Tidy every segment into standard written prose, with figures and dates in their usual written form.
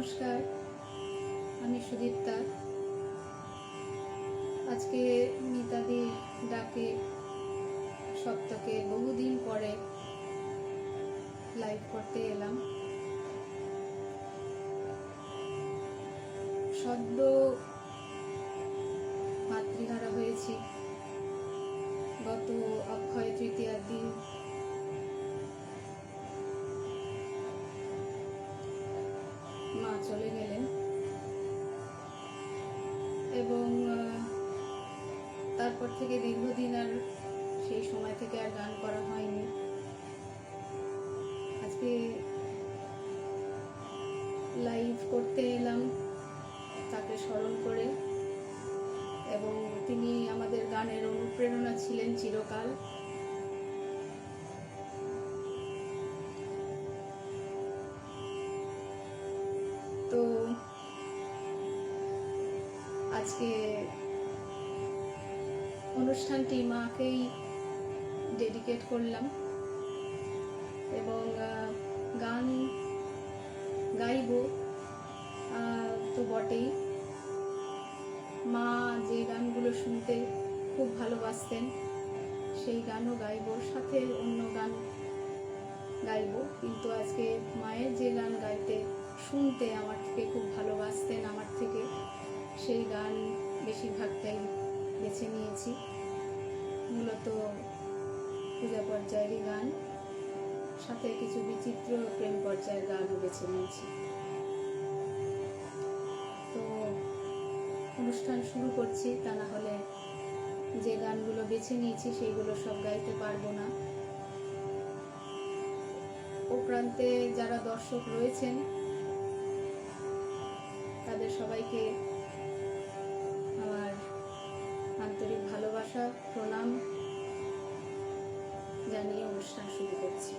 নমস্কার, আমি সুদীপ্তা। আজকে মিতাদি ডাকে সপ্তাহে বহুদিন পরে লাইভ করতে এলাম। সদ্য মাতৃহারা হয়েছি। গত অক্ষয় তৃতীয়ার দিন মা চলে গেলেন এবং তারপর থেকে দীর্ঘদিন আর সেই সময় থেকে আর গান করা হয়নি। আজকে লাইভ করতে এলাম তাকে স্মরণ করে, এবং তিনি আমাদের গানের অনুপ্রেরণা ছিলেন চিরকাল। তো আজকে অনুষ্ঠানটি মাকেই ডেডিকেট করলাম এবং গান গাইব তো বটেই। মা যে গানগুলো শুনতে খুব ভালোবাসতেন সেই গানও গাইব, সাথে অন্য গান গাইব, কিন্তু আজকে মায়ের যে গান গাইতে শুনতে আমার থেকে খুব ভালোবাসতেন আমার থেকে, সেই গান বেশিরভাগটাই বেছে নিয়েছি। মূলত পূজা পর্যায়েরই গান, সাথে কিছু বিচিত্র প্রেম পর্যায়ের গানও বেছে নিয়েছি। তো অনুষ্ঠান শুরু করছি, তা না হলে যে গানগুলো বেছে নিয়েছি সেইগুলো সব গাইতে পারবো না। ও প্রান্তে যারা দর্শক রয়েছেন তাদের সবাইকে আমার আন্তরিক ভালোবাসা, প্রণাম জানিয়ে অনুষ্ঠান শুরু করছি।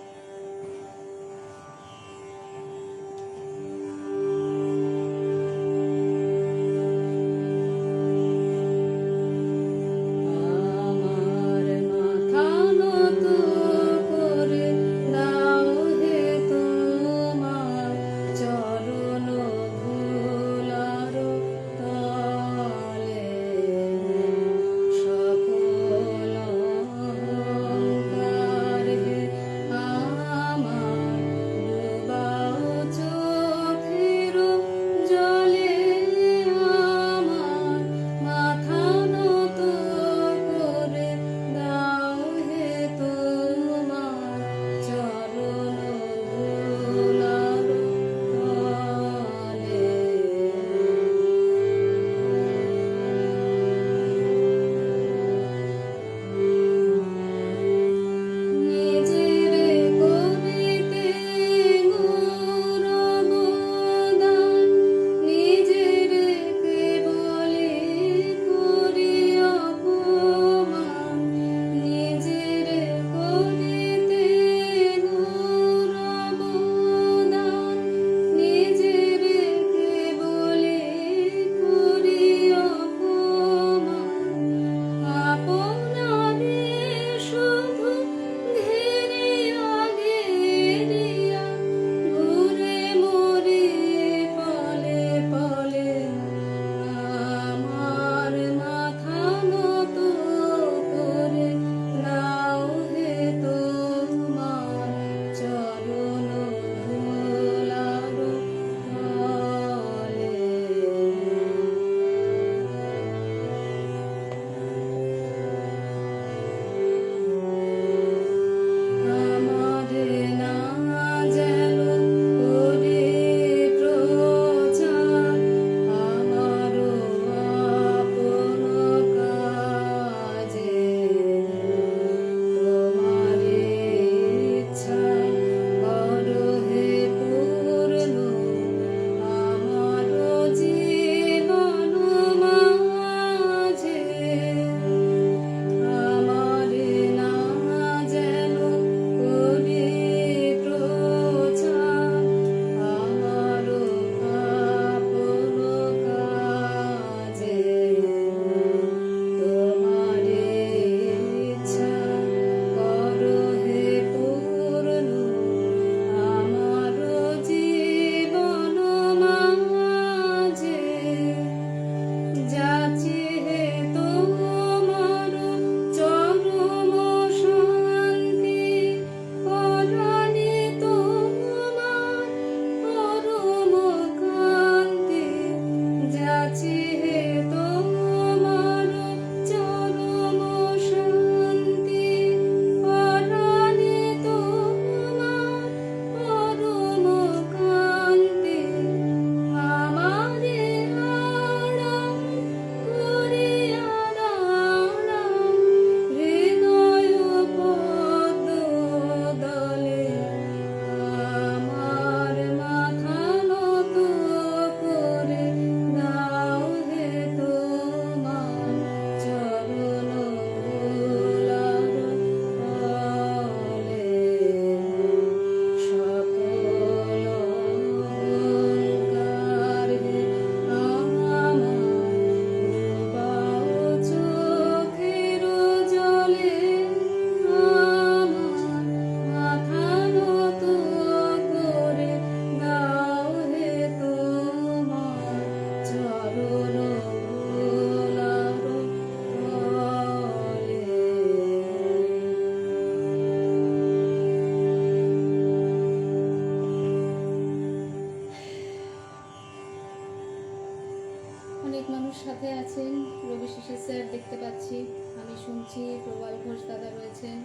অনেক মানুষ সাথে আছেন। রবি শেষে স্যার দেখতে পাচ্ছি, আমি শুনছি প্রবাল ঘোষ দাদা রয়েছেন।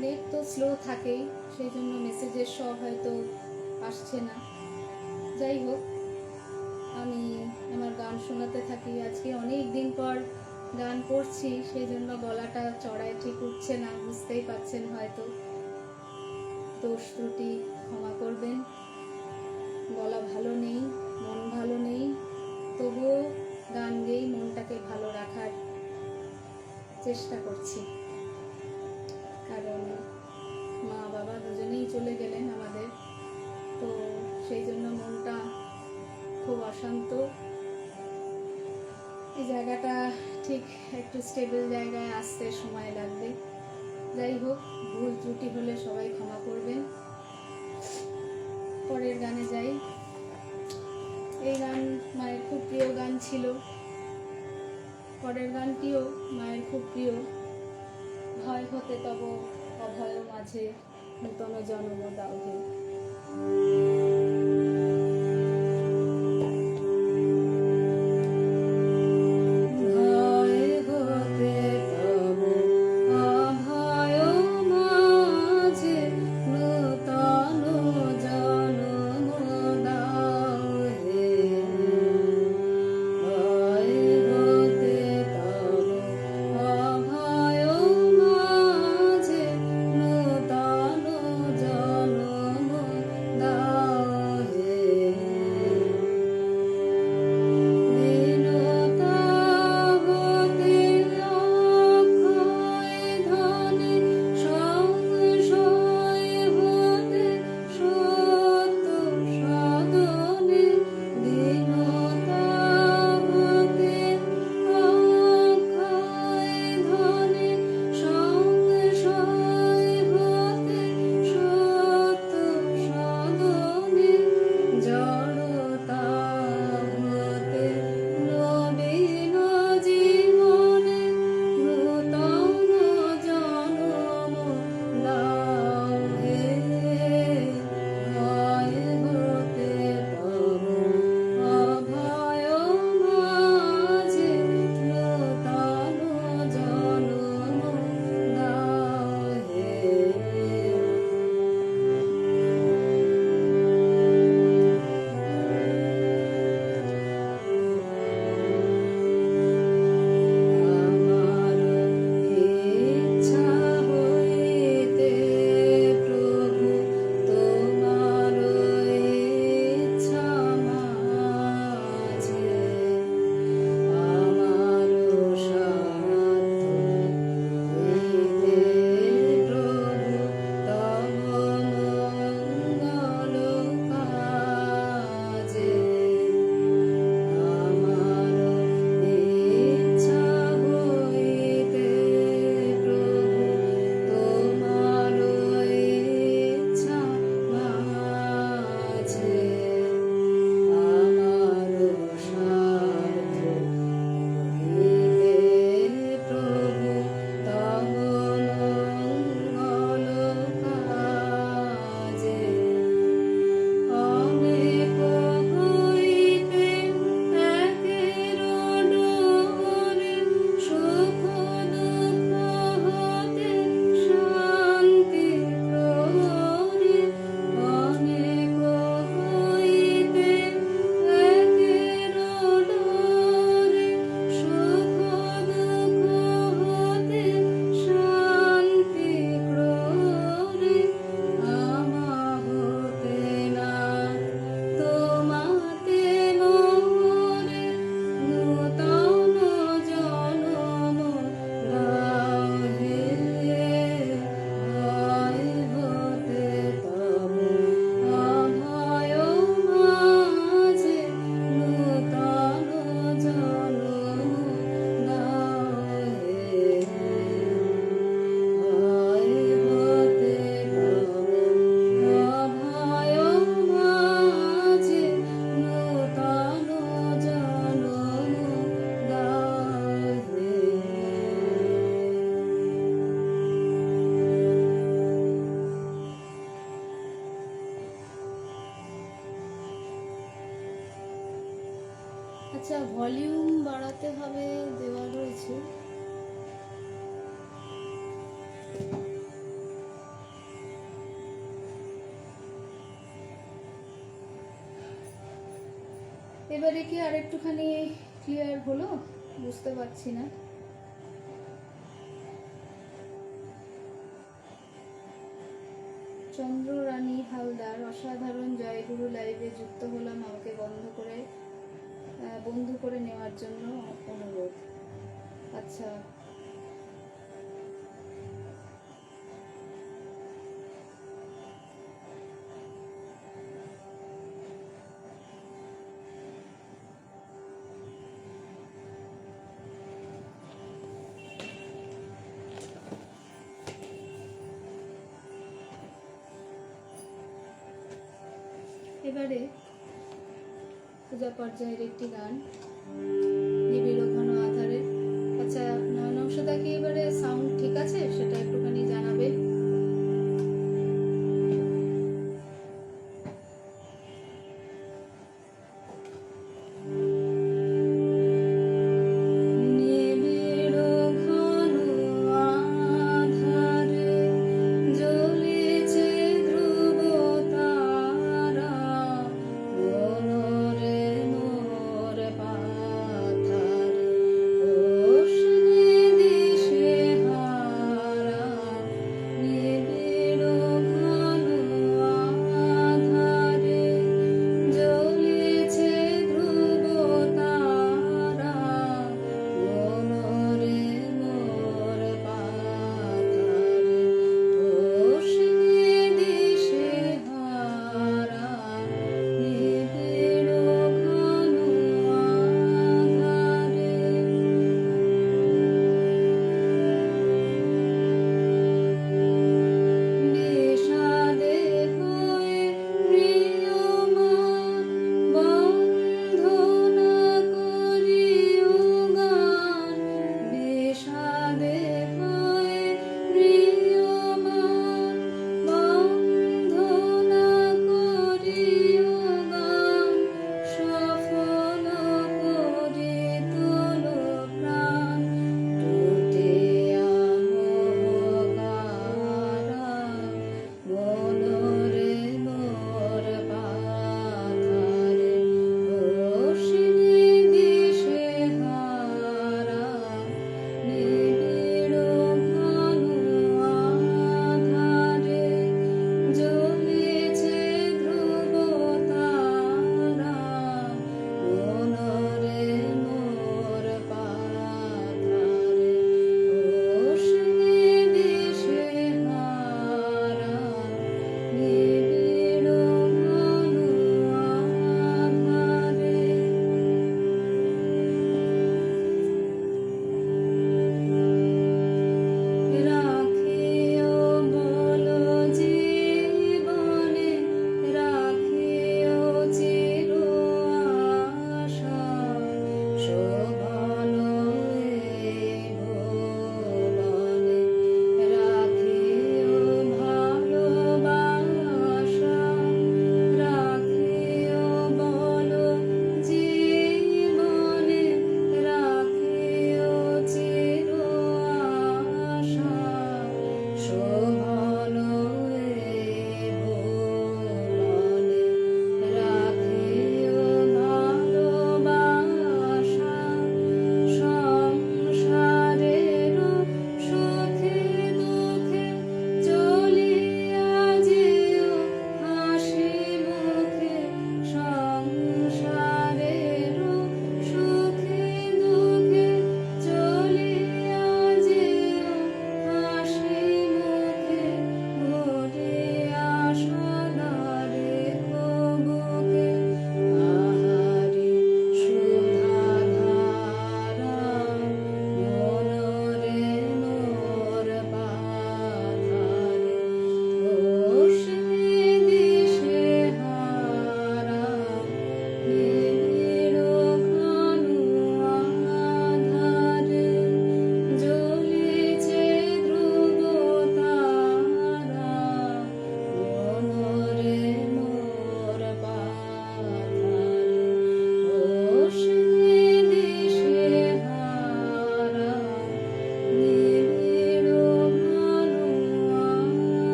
নেট তো স্লো থাকেই, সেই জন্য মেসেজের সব হয়তো আসছে না। যাই হোক, আমি আমার গান শোনাতে থাকি। আজকে অনেক দিন পর গান করছি, সেই জন্য গলাটা চড়ায় ঠিক উঠছে না, বুঝতেই পারছেন হয়তো। দোষ ত্রুটি ক্ষমা করবেন। গলা ভালো নেই, মন ভালো নেই, তবুও গান গেয়েই মনটাকে ভালো রাখার চেষ্টা করছি। কারণ মা বাবা দুজনেই চলে গেলেন আমাদের, তো সেই জন্য মনটা খুব অশান্ত। এই জায়গাটা ঠিক একটু স্টেবল জায়গায় আসতে সময় লাগবে। যাই হোক, ভুল ত্রুটি হলে সবাই ক্ষমা করবেন। পরের গানে যাই। এই গান মায়ের খুব প্রিয় গান ছিল। পরের গানটিও মায়ের খুব প্রিয়। ভয় হতে তব অভয় মাঝে নূতন জন্ম দাও হে। আচ্ছা, ভলিউম বাড়াতে হবে দেওয়া রয়েছে। এবারে কি আর একটুখানি ক্লিয়ার হলো? বুঝতে পারছি না। চন্দ্ররানী হালদার, অসাধারণ, জয়গুরু লাইভে যুক্ত হলাম, আমাকে বন্ধু করে নেওয়ার জন্য অনুরোধ। আচ্ছা, এবারে পূজা পর্যায়ের একটি গান, নিবিড় ঘন আধারে। আচ্ছা, নমস্কার, কি এবারে সাউন্ড ঠিক আছে? সেটা একটুখানি জানাবে।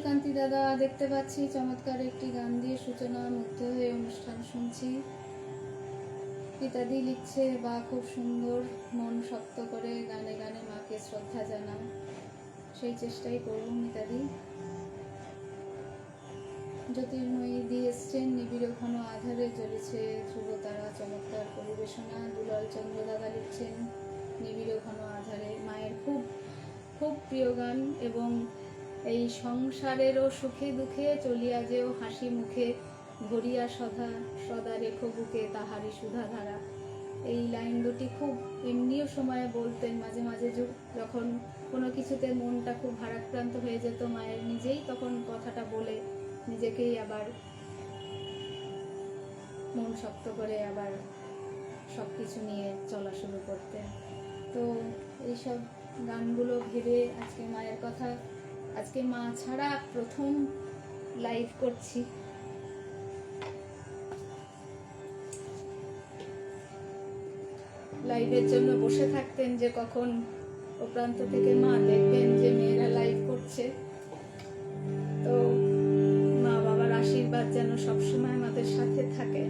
নীলকান্তি দাদা দেখতে পাচ্ছি চমৎকার একটি গান দিয়ে সূচনা, মুগ্ধ হয়ে অনুষ্ঠান শুনছি। পিতাদি লিখছে, বা খুব সুন্দর, মন শক্ত করে গানে গানে মাকে শ্রদ্ধা জানাও। সেই চেষ্টাই করব মিতাদি। জ্যোতির্ময়ী দিয়ে এসছেন, নিবিড় ঘন আধারে জ্বলেছে ধ্রুব তারা, চমৎকার পরিবেশনা। দুলাল চন্দ্র দাদা লিখছেন, নিবিড় ঘন আধারে, মায়ের খুব খুব প্রিয় গান। এবং এই সংসারেরও সুখে দুঃখে চলিয়া যেও হাসি মুখে, ভরিয়া সদা সদা রেখো বুকে তাহারি সুধা ধারা। এই লাইন দুটি খুব এমনিও সময়ে বলতেন মাঝে মাঝে, যখন কোনো কিছুতে মনটা খুব ভারাক্রান্ত হয়ে যেত মায়ের, নিজেই তখন কথাটা বলে নিজেকেই আবার মন শক্ত করে আবার সব কিছু নিয়ে চলা শুরু করতেন। তো এইসব গানগুলো ভেবে আজকে মায়ের কথা, আজকে মা ছাড়া প্রথম লাইভ করছি। লাইভের জন্য বসে থাকতেন যে কখন ও প্রান্ত থেকে মা দেখবেন যে মেয়েরা লাইভ করছে। তো মা বাবার আশীর্বাদ যেন সবসময় আমাদের সাথে থাকে।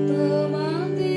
তোমাদের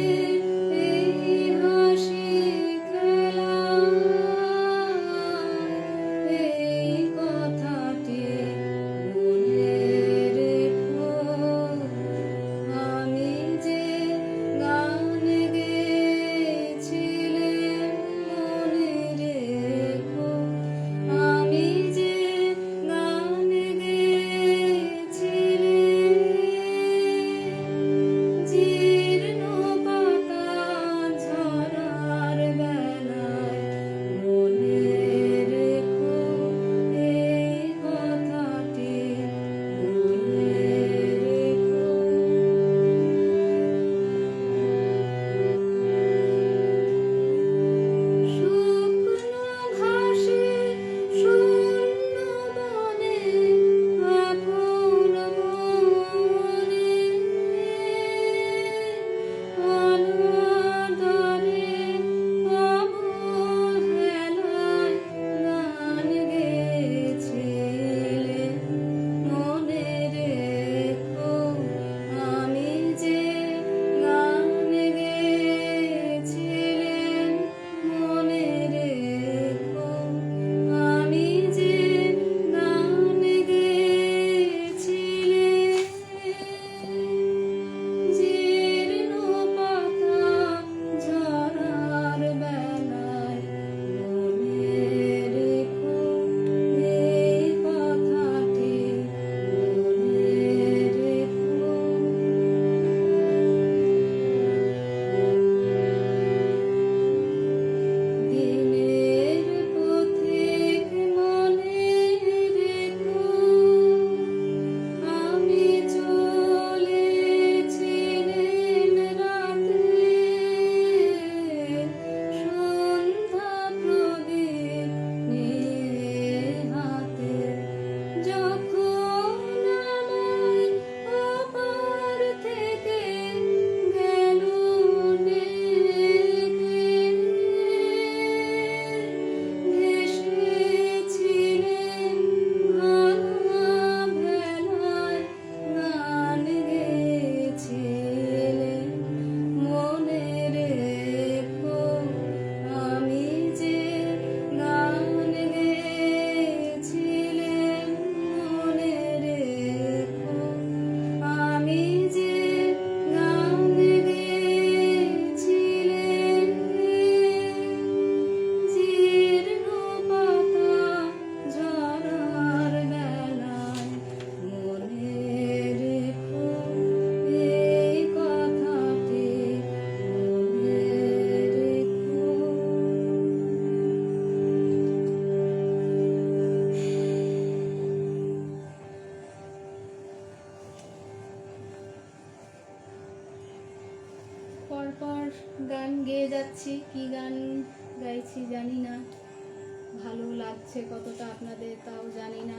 লাগছে কতটা আপনাদের তাও জানি না,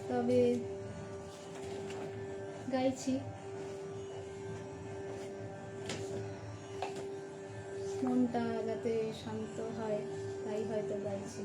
তবে গাইছি। মনটা যাতে শান্ত হয় তাই হয়তো গাইছি।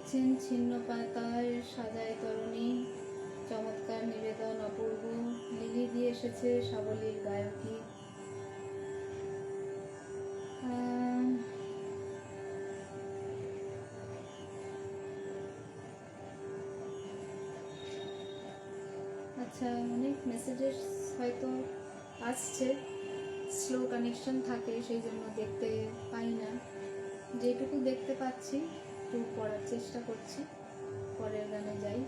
লিখছেন ছিন্ন পাতায় সাজায় তরণী, চমৎকার নিবেদন অপূর্ব, লিলি দিয়ে এসেছে সাবলীল গায়কী। আচ্ছা, অনেক মেসেজেস হয়তো আসছে, স্লো কানেকশন থাকে সেই জন্য দেখতে পাই না। যেটুকু দেখতে পাচ্ছি একটু পড়ার চেষ্টা করছি। পরের গানে যাই।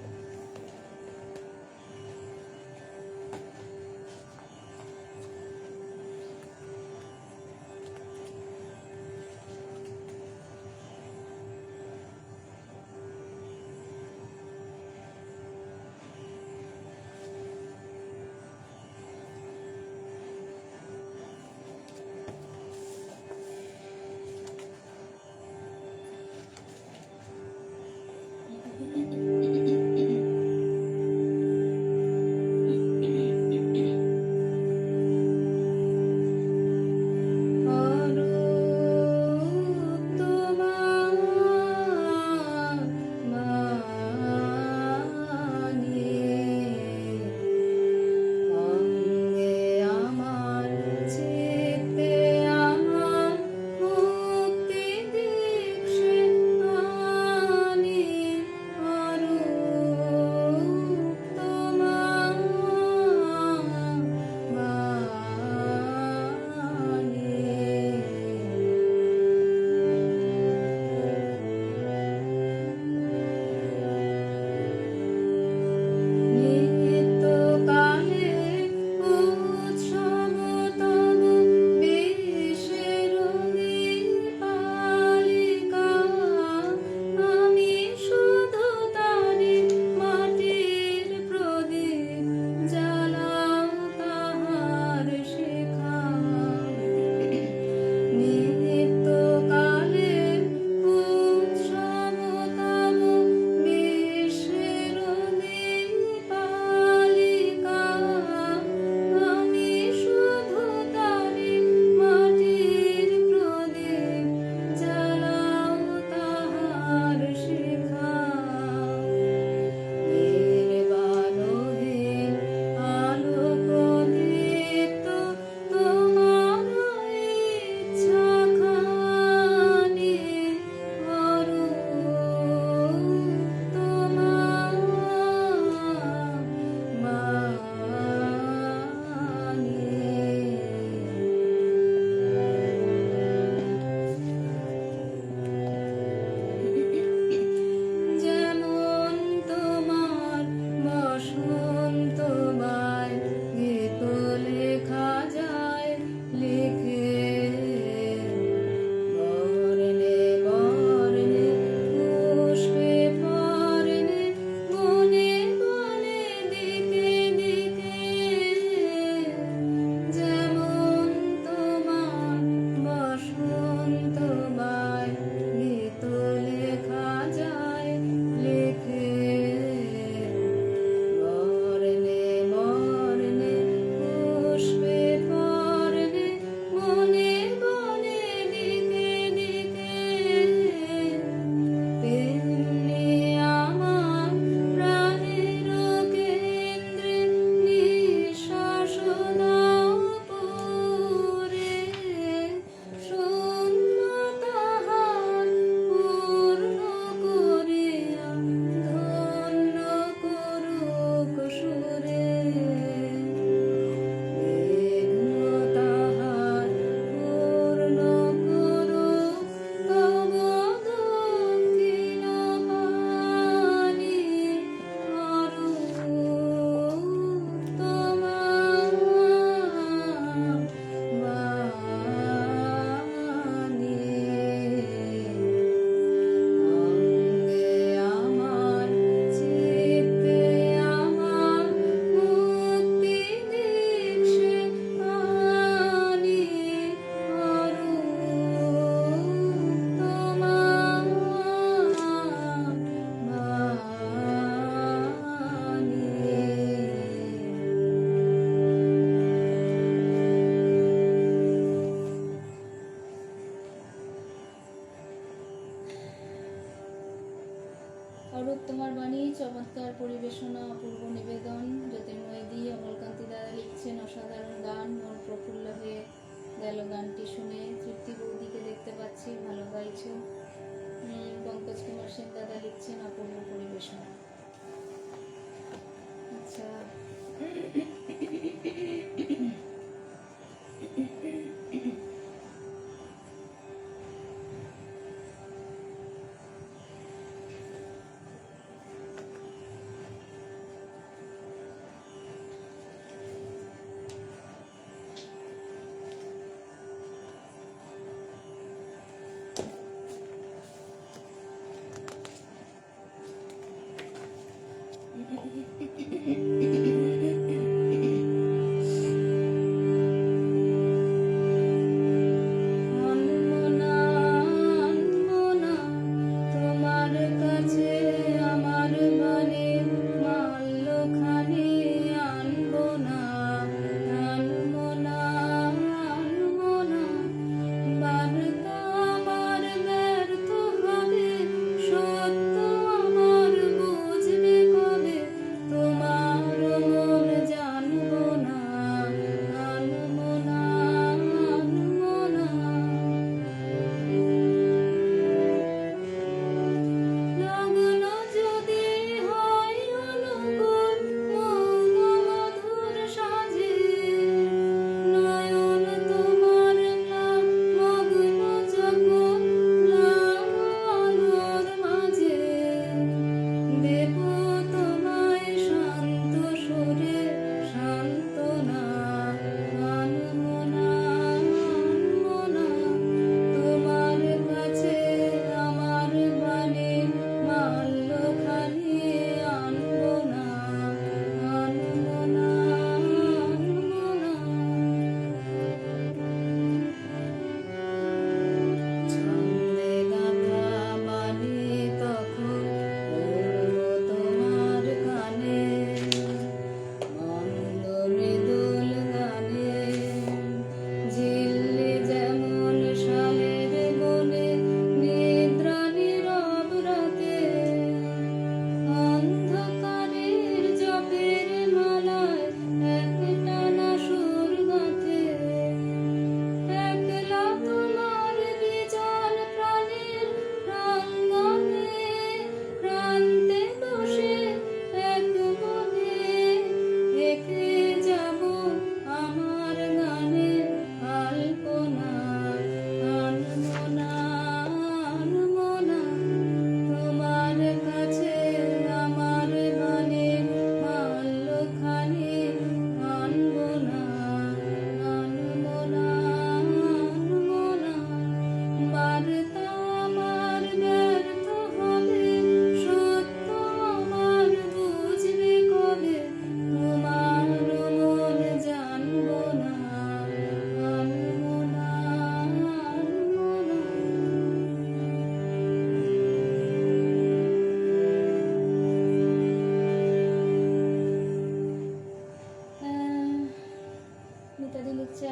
অরূপ তোমার বাণী চমৎকার পরিবেশনা, অপূর্ব নিবেদন। জ্যোতির্ময় দি অমলকান্তি দাদা লিখছেন অসাধারণ গান, মন প্রফুল্ল হয়ে গেল গানটি শুনে। তৃপ্তি বৌদিকে দেখতে পাচ্ছি, ভালো গাইছো। পঙ্কজ কুমার সেন দাদা লিখছেন অপূর্ব পরিবেশনা। আচ্ছা,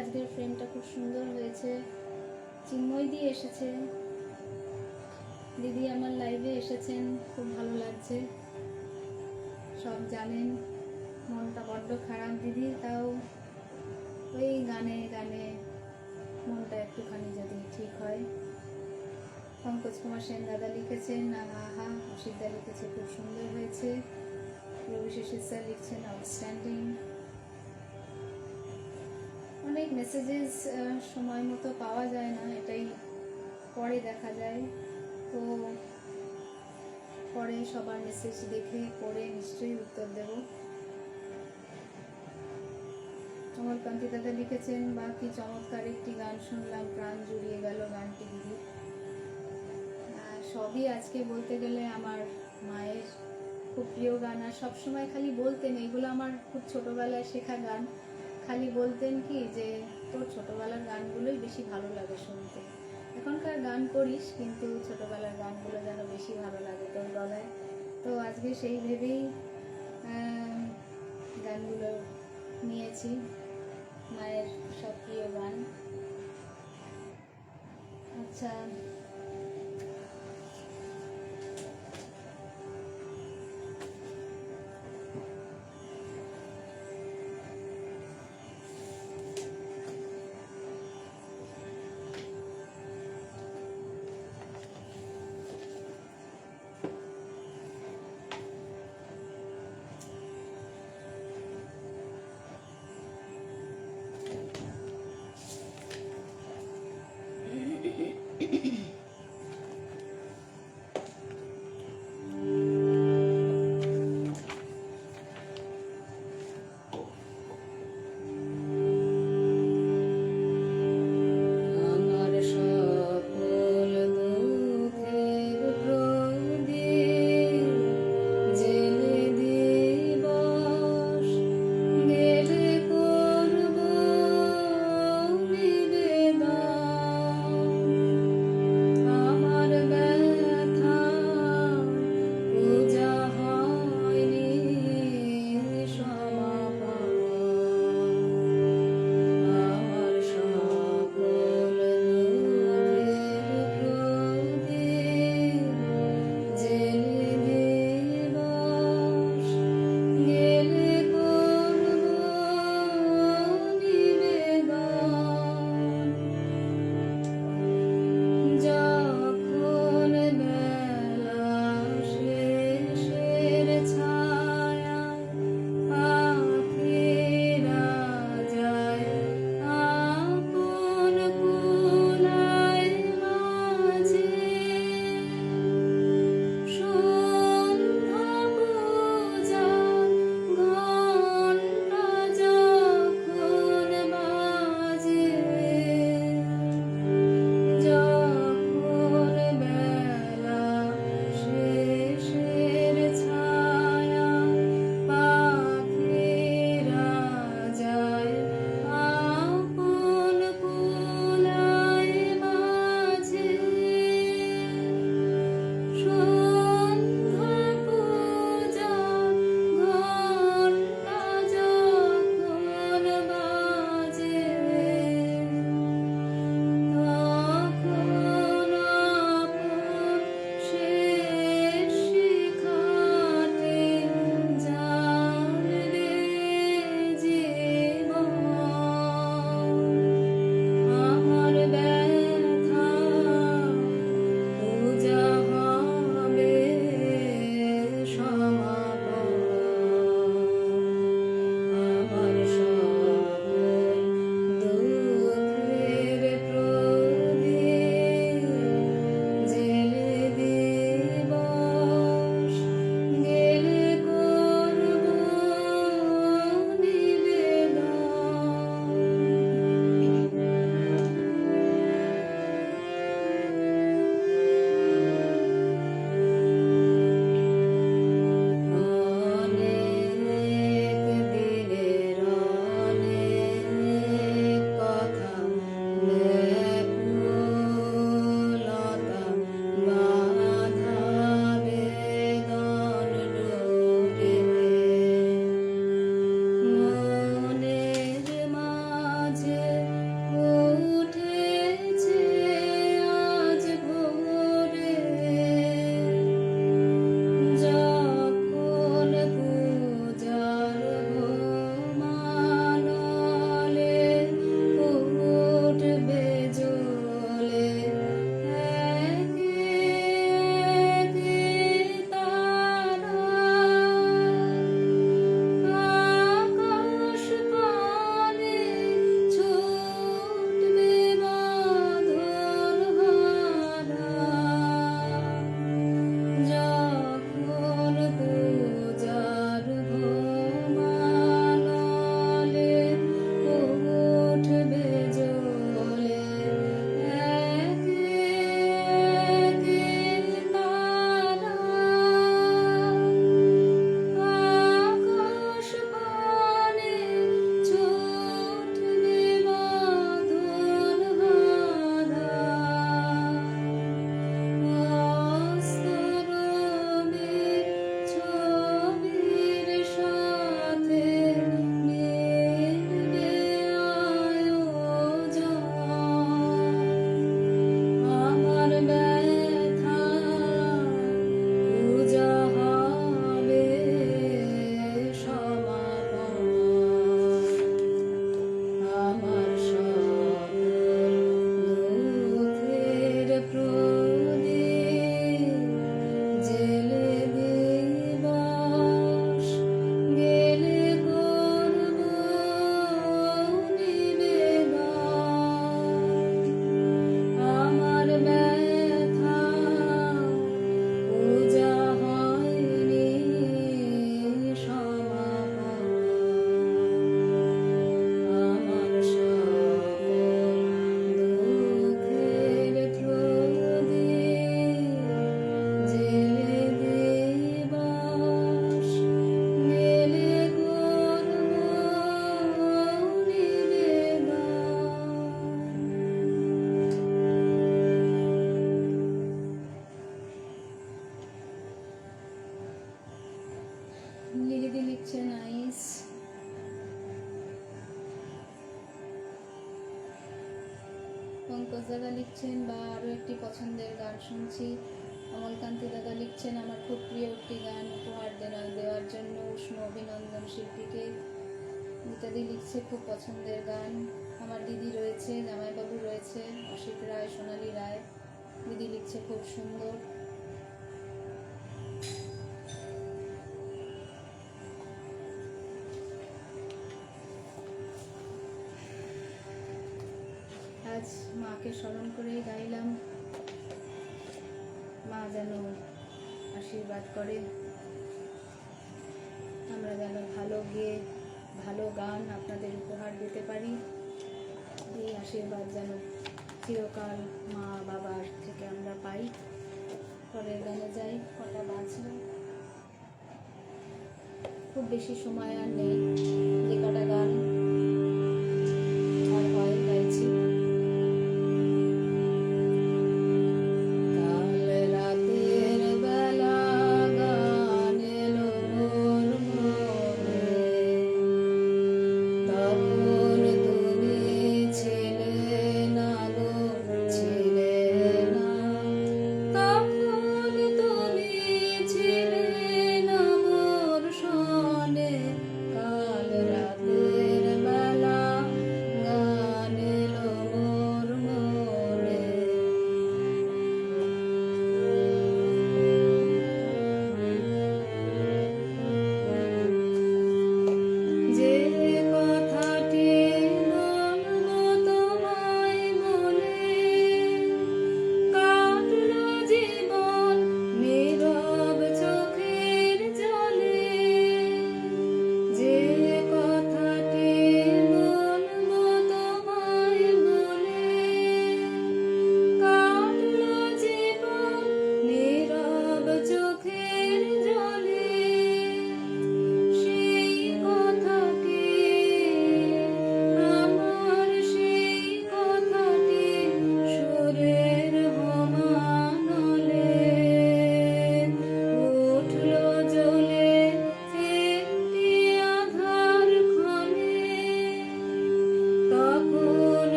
আজকের ফ্রেমটা খুব সুন্দর হয়েছে। চিন্ময় দি এসেছে, দিদি আমার লাইভে এসেছেন, খুব ভালো লাগছে। সব জানেন মনটা বড্ড খারাপ দিদি, তাও ওই গানে গানে মনটা একটুখানি যদি ঠিক হয়। পঙ্কজ কুমার সেন দাদা লিখেছেন আহা, অসিতদা লিখেছে খুব সুন্দর হয়েছে। রবি শিশির স্যার লিখছেন আউটস্ট্যান্ডিং। অনেক মেসেজেস সময় মতো পাওয়া যায় না, এটাই পরে দেখা যায়। তো পরে সবার মেসেজ দেখে পড়ে নিশ্চয়ই উত্তর দেব। অমরকান্তি দাদা লিখেছেন বা কি চমৎকার একটি গান শুনলাম, প্রাণ জুড়িয়ে গেল গানটি দিদি। সবই আজকে বলতে গেলে আমার মায়ের খুব প্রিয় গান, আর সবসময় খালি বলতেন এগুলো আমার খুব ছোটবেলায় শেখা গান। খালি বলতেন কি যে তোর ছোটবেলার গানগুলোই বেশি ভালো লাগে শুনতে, এখনকার গান করিস কিন্তু ছোটবেলার গানগুলো যেন বেশি ভালো লাগে তোর গলায়। তো আজকে সেই ভেবেই গানগুলো নিয়েছি, মায়ের সব প্রিয় গান। আচ্ছা, লিলিদি লিখছে নাইস। পঙ্কজ দাদা লিখছেন বা আরও একটি পছন্দের গান শুনছি। অমলকান্তি দাদা লিখছেন আমার খুব প্রিয় একটি গান উপহার দেওয়ার জন্য উষ্ণ অভিনন্দন শিল্পীকে। ইত্যাদি লিখছে খুব পছন্দের গান। আমার দিদি রয়েছে, জামাইবাবু রয়েছে, অসিত রায়, সোনালী রায়। দিদি লিখছে খুব সুন্দর। আজ মাকে স্মরণ করেই গাইলাম, মা যেন আশীর্বাদ করে, আমরা যেন ভালো গেয়ে ভালো গান আপনাদের উপহার দিতে পারি। এই আশীর্বাদ যেন চিরকাল মা বাবার থেকে আমরা পাই। পরের গানে যাই, কটা বাজল, খুব বেশি সময় আর নেই, যে কটা গান আর হয় গাইছি। কাল রাতের বেলা গান এলো মোর মনে, তখন তুমি ছিলে না গো, ছিলে না, তখন তুমি ছিলে না মোর সনে। কাল রাতের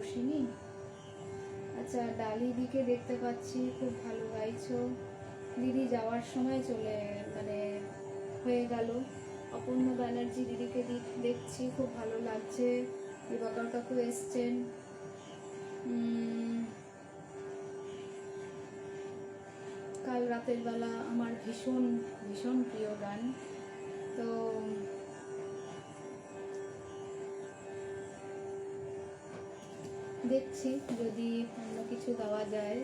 বসিনি। আচ্ছা, ডালি দিকে দেখতে পাচ্ছি, খুব ভালো গাইছো। দিদি যাওয়ার সময় মানে হয়ে গেল। অপূর্ণ ব্যানার্জি দিদিকে দেখছি, খুব ভালো লাগছে। দিবাকর কাকু এসছেন। কাল রাতের বেলা আমার ভীষণ ভীষণ প্রিয় গান। তো দেখছি যদি অন্য কিছু দেওয়া যায়।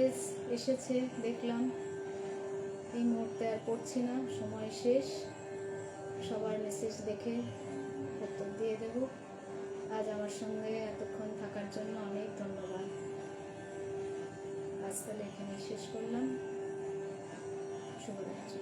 মেসেজ এসেছে দেখলাম, এই মুহূর্তে আর পড়ছি না, সময় শেষ। সবার মেসেজ দেখে উত্তর দিয়ে দেব। আজ আমার সঙ্গে এতক্ষণ থাকার জন্য অনেক ধন্যবাদ। আজ তাহলে এখানে শেষ করলাম। শুভরাত্রি।